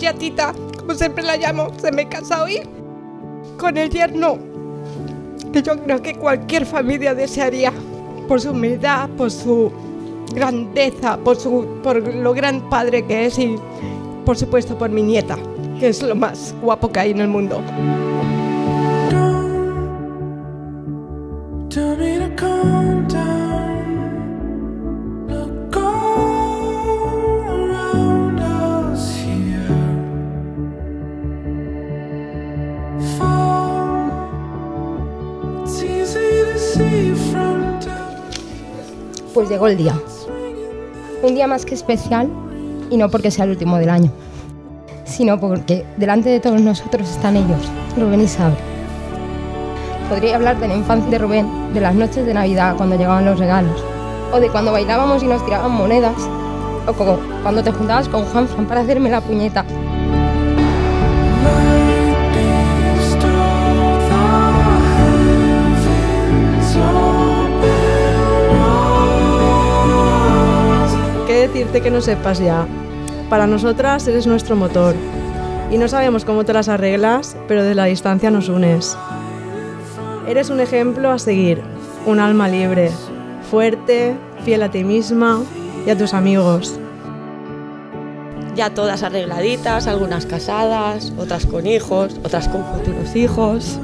tía Tita, como siempre la llamo, se me casa hoy con el yerno que yo creo que cualquier familia desearía, por su humildad, por su grandeza, por lo gran padre que es y, por supuesto, por mi nieta, que es lo más guapo que hay en el mundo. Pues llegó el día. Un día más que especial, y no porque sea el último del año, sino porque delante de todos nosotros están ellos, Rubén y Sabri. Podría hablar de la infancia de Rubén, de las noches de Navidad cuando llegaban los regalos, o de cuando bailábamos y nos tiraban monedas, o como cuando te juntabas con Juanfran para hacerme la puñeta. ¿Qué decirte que no sepas ya? Para nosotras eres nuestro motor y no sabemos cómo te las arreglas, pero desde la distancia nos unes. Eres un ejemplo a seguir, un alma libre, fuerte, fiel a ti misma y a tus amigos. Ya todas arregladitas, algunas casadas, otras con hijos, otras con futuros hijos.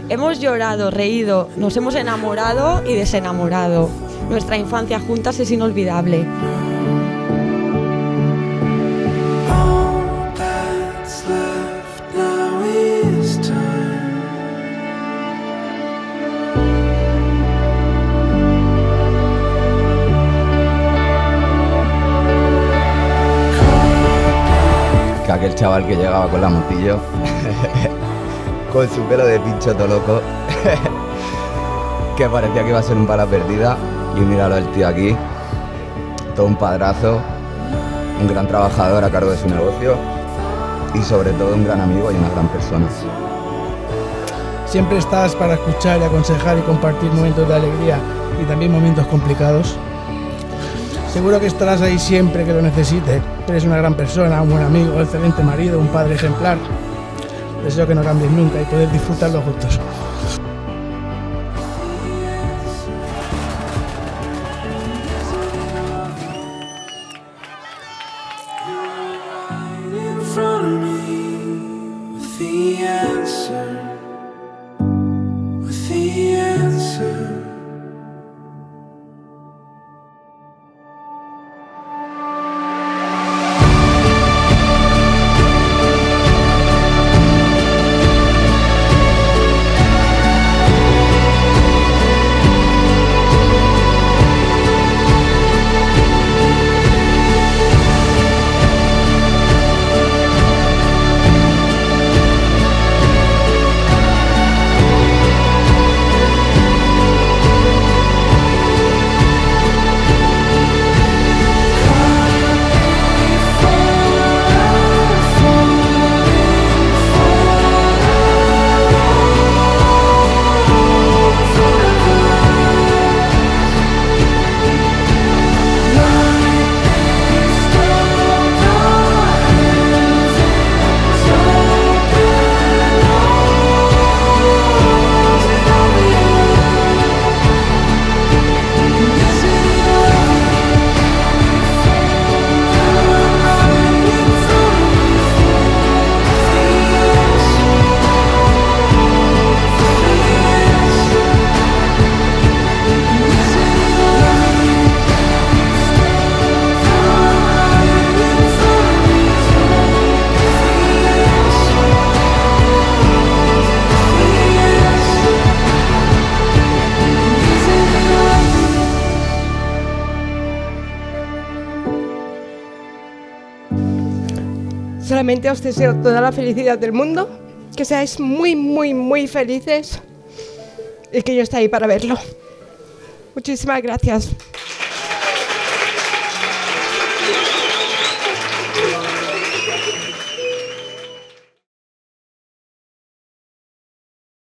Hemos llorado, reído, nos hemos enamorado y desenamorado. Nuestra infancia juntas es inolvidable. Aquel chaval que llegaba con la motillo, con su pelo de pincho todo loco, que parecía que iba a ser un bala perdida, y míralo el tío aquí, todo un padrazo, un gran trabajador a cargo de su negocio y sobre todo un gran amigo y una gran persona. Siempre estás para escuchar y aconsejar y compartir momentos de alegría y también momentos complicados. Seguro que estarás ahí siempre que lo necesites. Eres una gran persona, un buen amigo, un excelente marido, un padre ejemplar. Deseo que no cambies nunca y poder disfrutarlo juntos. Solamente os deseo toda la felicidad del mundo, que seáis muy, muy, muy felices y que yo esté ahí para verlo. Muchísimas gracias.